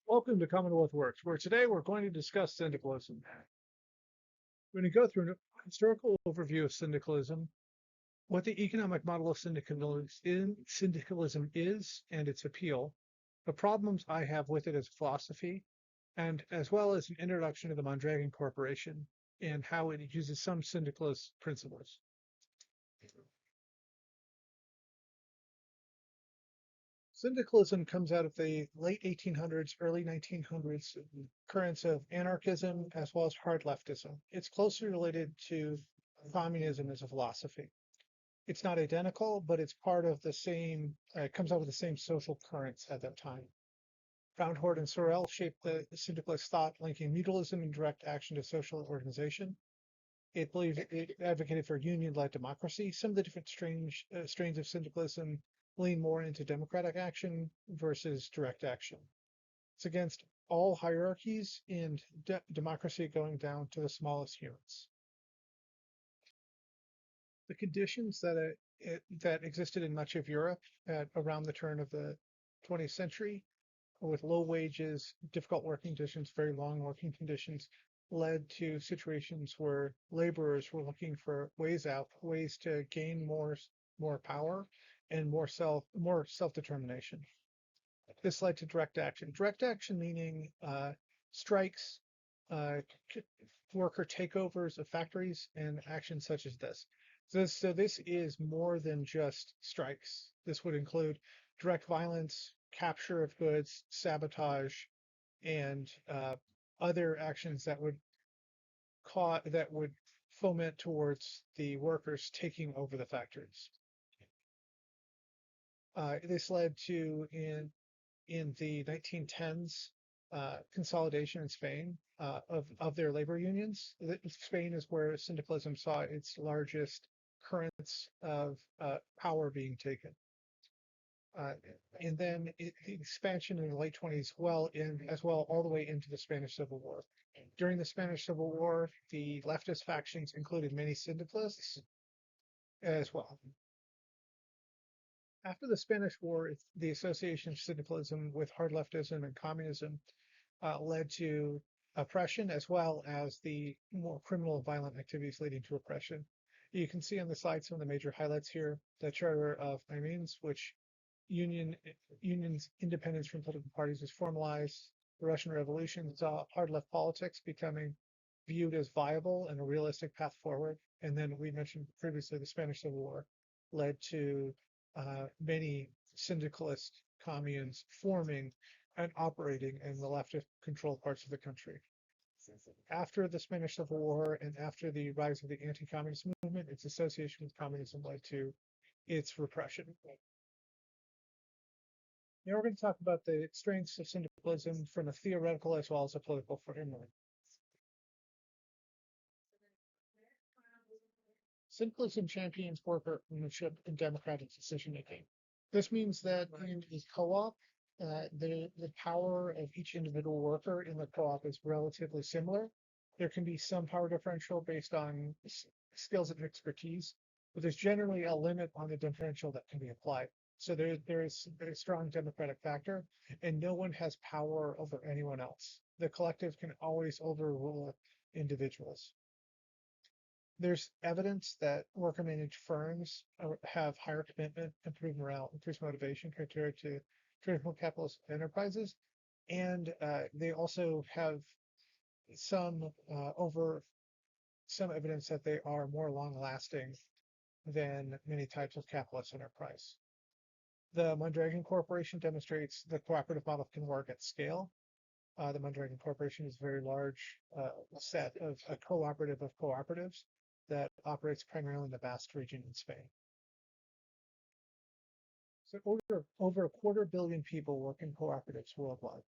Welcome to Commonwealth Works, where today we're going to discuss syndicalism. We're going to go through a historical overview of syndicalism, what the economic model of syndicalism is and its appeal, the problems I have with it as a philosophy, and as well as an introduction to the Mondragon Corporation and how it uses some syndicalist principles. Syndicalism comes out of the late 1800s, early 1900s currents of anarchism as well as hard leftism. It's closely related to communism as a philosophy. It's not identical, but it's part of the same, it comes out of the same social currents at that time. Roundhort and Sorel shaped the syndicalist thought, linking mutualism and direct action to social organization. It advocated for union-led democracy. Some of the different strains of syndicalism lean more into democratic action versus direct action. It's against all hierarchies and democracy going down to the smallest units. The conditions that existed in much of Europe at around the turn of the 20th century, with low wages, difficult working conditions, very long working conditions, led to situations where laborers were looking for ways out, ways to gain more power and more self-determination. This led to direct action. Direct action meaning strikes, uh, worker takeovers of factories, and actions such as this. So this is more than just strikes. This would include direct violence, capture of goods, sabotage, and other actions that would foment towards the workers taking over the factories. This led to in the 1910s consolidation in Spain of their labor unions. Spain is where syndicalism saw its largest currents of power being taken. And then the expansion in the late 20s, as well all the way into the Spanish Civil War. During the Spanish Civil War, the leftist factions included many syndicalists as well. After the Spanish War, the association of syndicalism with hard leftism and communism led to oppression as well as the more criminal violent activities leading to oppression. You can see on the slide some of the major highlights here. The Charter of Amiens, which unions independence from political parties was formalized. The Russian Revolution saw hard left politics becoming viewed as viable and a realistic path forward. And then we mentioned previously the Spanish Civil War led to many syndicalist communes forming and operating in the leftist controlled parts of the country. After the Spanish Civil War and after the rise of the anti-communist movement, its association with communism led to its repression. Now we're going to talk about the strengths of syndicalism from a theoretical as well as a political framework. Syndicalism champions worker ownership and democratic decision making. This means that in a co-op, the power of each individual worker in the co-op is relatively similar. There can be some power differential based on skills and expertise, but there's generally a limit on the differential that can be applied. So there is a strong democratic factor, and no one has power over anyone else. The collective can always overrule individuals. There's evidence that worker-managed firms have higher commitment, improved morale, increased motivation compared to traditional capitalist enterprises, and they also have some some evidence that they are more long-lasting than many types of capitalist enterprise. The Mondragon Corporation demonstrates the cooperative model can work at scale. The Mondragon Corporation is a very large set of a cooperative of cooperatives that operates primarily in the Basque region in Spain. So over a 250 million people work in cooperatives worldwide.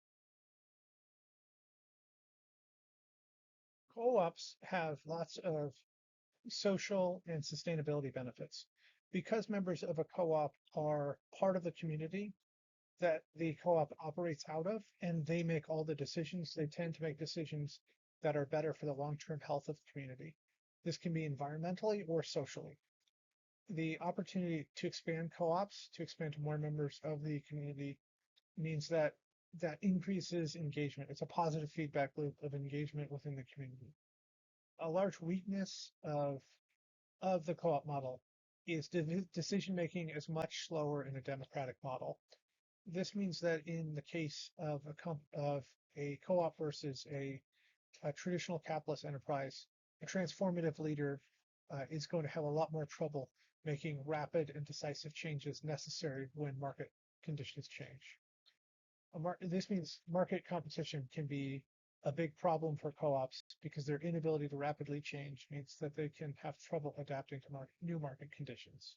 Co-ops have lots of social and sustainability benefits. Because members of a co-op are part of the community that the co-op operates out of, and they make all the decisions, they tend to make decisions that are better for the long-term health of the community. This can be environmentally or socially. The opportunity to expand co-ops, to expand to more members of the community, means that that increases engagement. It's a positive feedback loop of engagement within the community. A large weakness of the co-op model is decision making is much slower in a democratic model. This means that in the case of a co-op versus a traditional capitalist enterprise, a transformative leader is going to have a lot more trouble making rapid and decisive changes necessary when market conditions change. This means market competition can be a big problem for co-ops because their inability to rapidly change means that they can have trouble adapting to new market conditions.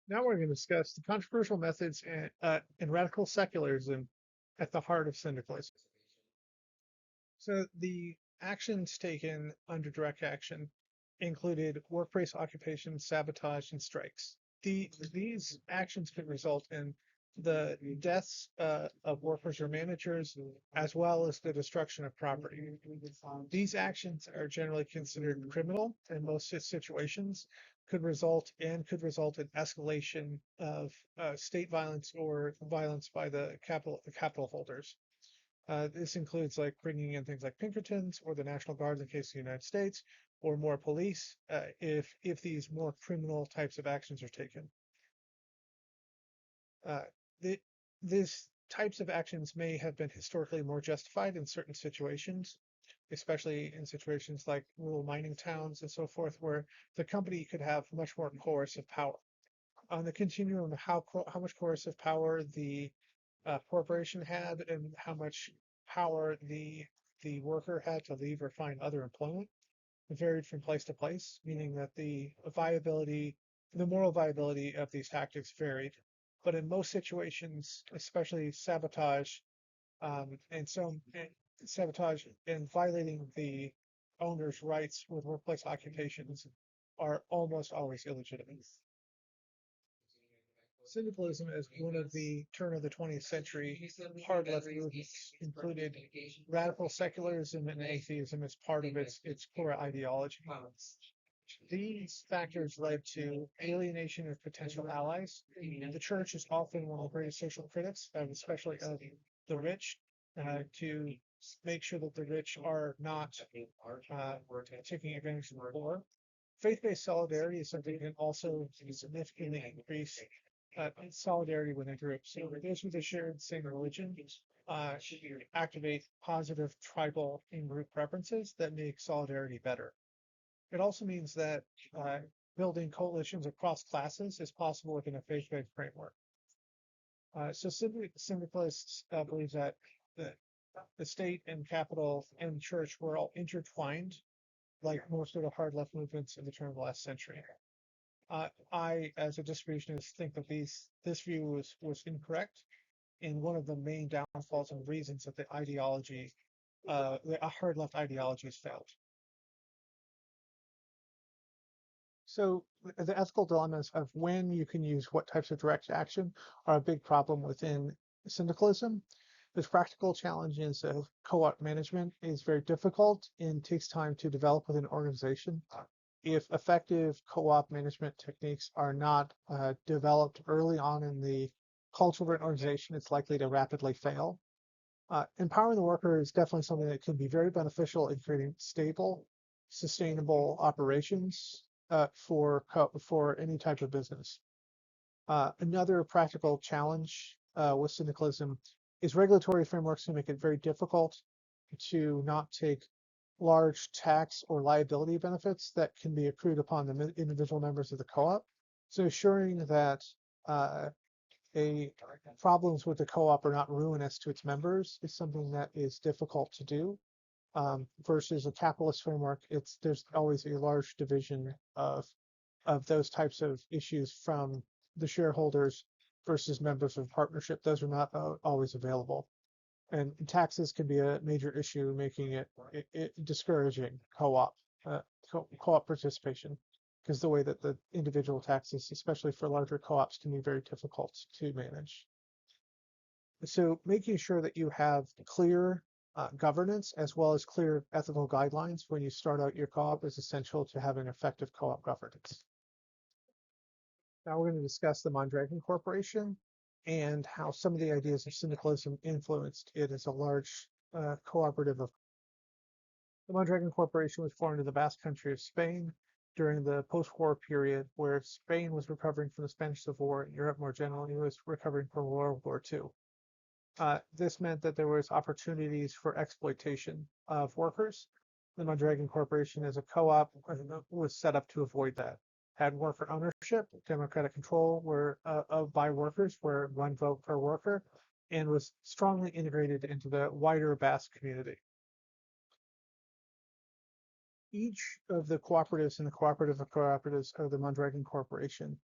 Now we're going to discuss the controversial methods and radical secularism at the heart of syndicalism. So the actions taken under direct action included workplace occupation, sabotage, and strikes. These actions could result in the deaths of workers or managers, as well as the destruction of property. These actions are generally considered criminal in most situations, could result in escalation of state violence or violence by the capital holders. This includes like bringing in things like Pinkertons or the National Guard in the case of the United States, or more police if these more criminal types of actions are taken. These types of actions may have been historically more justified in certain situations, especially in situations like rural mining towns and so forth, where the company could have much more coercive power. On the continuum of how much coercive power the corporation had and how much power the worker had to leave or find other employment varied from place to place, meaning that the moral viability of these tactics varied. But in most situations, especially sabotage, sabotage and violating the owner's rights with workplace occupations are almost always illegitimate. Syndicalism as one of the turn of the 20th century hard left movements included radical secularism and atheism as part of its core ideology. These factors led to alienation of potential allies. The church is often one of the greatest social critics, especially of the rich, to make sure that the rich are not taking advantage of the poor. Faith-based solidarity is something that can also significantly increase solidarity within groups. So those with a shared same religion activate positive tribal in-group preferences that make solidarity better. It also means that building coalitions across classes is possible within a faith-based framework. So syndicalists believe that the state and capital and church were all intertwined, like most of the hard left movements in the turn of the last century. I, as a distributionist, think that this view was incorrect, and one of the main downfalls and reasons that the hard left ideologies failed. So the ethical dilemmas of when you can use what types of direct action are a big problem within syndicalism. There's practical challenges of co-op management is very difficult and takes time to develop within an organization. If effective co-op management techniques are not developed early on in the culture of an organization, it's likely to rapidly fail. Empowering the worker is definitely something that can be very beneficial in creating stable, sustainable operations for any type of business. Another practical challenge with syndicalism is regulatory frameworks can make it very difficult to not take large tax or liability benefits that can be accrued upon the individual members of the co-op. So ensuring that problems with the co-op are not ruinous to its members is something that is difficult to do. Versus a capitalist framework, there's always a large division of those types of issues from the shareholders versus members of partnership. Those are not always available. And taxes can be a major issue, making it discouraging co-op participation, because the way that the individual taxes, especially for larger co-ops, can be very difficult to manage. So making sure that you have clear governance as well as clear ethical guidelines when you start out your co-op is essential to having effective co-op governance. Now we're going to discuss the Mondragon Corporation. and how some of the ideas of syndicalism influenced it as a large cooperative of. The Mondragon Corporation was formed in the Basque Country of Spain during the post-war period, where Spain was recovering from the Spanish Civil War and Europe more generally was recovering from World War II. This meant that there was opportunities for exploitation of workers. The Mondragon Corporation as a co-op was set up to avoid that. Had worker ownership, democratic control by workers, where one vote per worker, and was strongly integrated into the wider Basque community. Each of the cooperatives in the cooperative of cooperatives of the Mondragon Corporation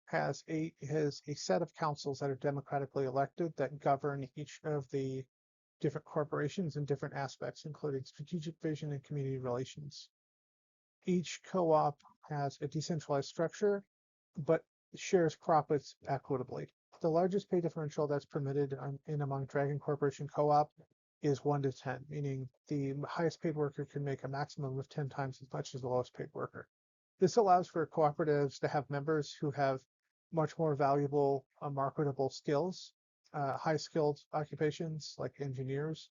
has a set of councils that are democratically elected that govern each of the different corporations in different aspects, including strategic vision and community relations. Each co-op has a decentralized structure, but shares profits equitably. The largest pay differential that's permitted in a Mondragon Corporation co-op is 1 to 10, meaning the highest paid worker can make a maximum of 10 times as much as the lowest paid worker. This allows for cooperatives to have members who have much more valuable, marketable skills, high-skilled occupations like engineers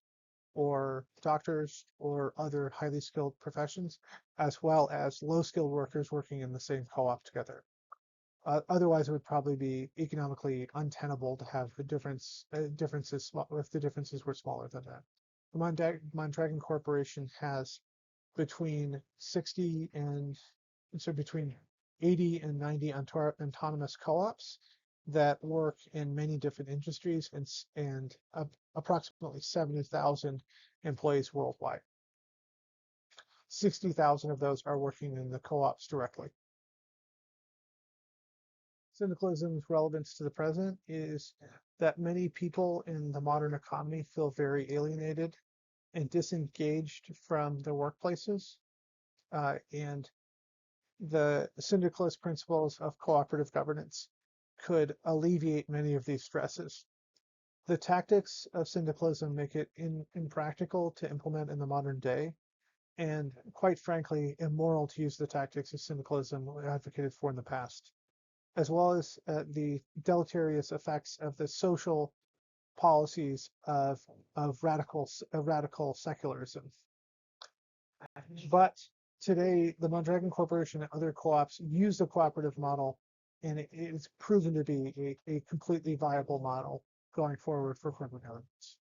or doctors or other highly skilled professions, as well as low-skilled workers working in the same co-op together. Otherwise, it would probably be economically untenable to have the differences if the differences were smaller than that. The Mondragon Corporation has between 60 and between 80 and 90 autonomous co-ops that work in many different industries and approximately 70,000 employees worldwide. 60,000 of those are working in the co-ops directly. Syndicalism's relevance to the present is that many people in the modern economy feel very alienated and disengaged from their workplaces, and the syndicalist principles of cooperative governance could alleviate many of these stresses. The tactics of syndicalism make it impractical to implement in the modern day, and quite frankly, immoral to use the tactics of syndicalism advocated for in the past, as well as the deleterious effects of the social policies of radical secularism. But today, the Mondragon Corporation and other co-ops use the cooperative model, and it is proven to be a completely viable model going forward for corporate governance.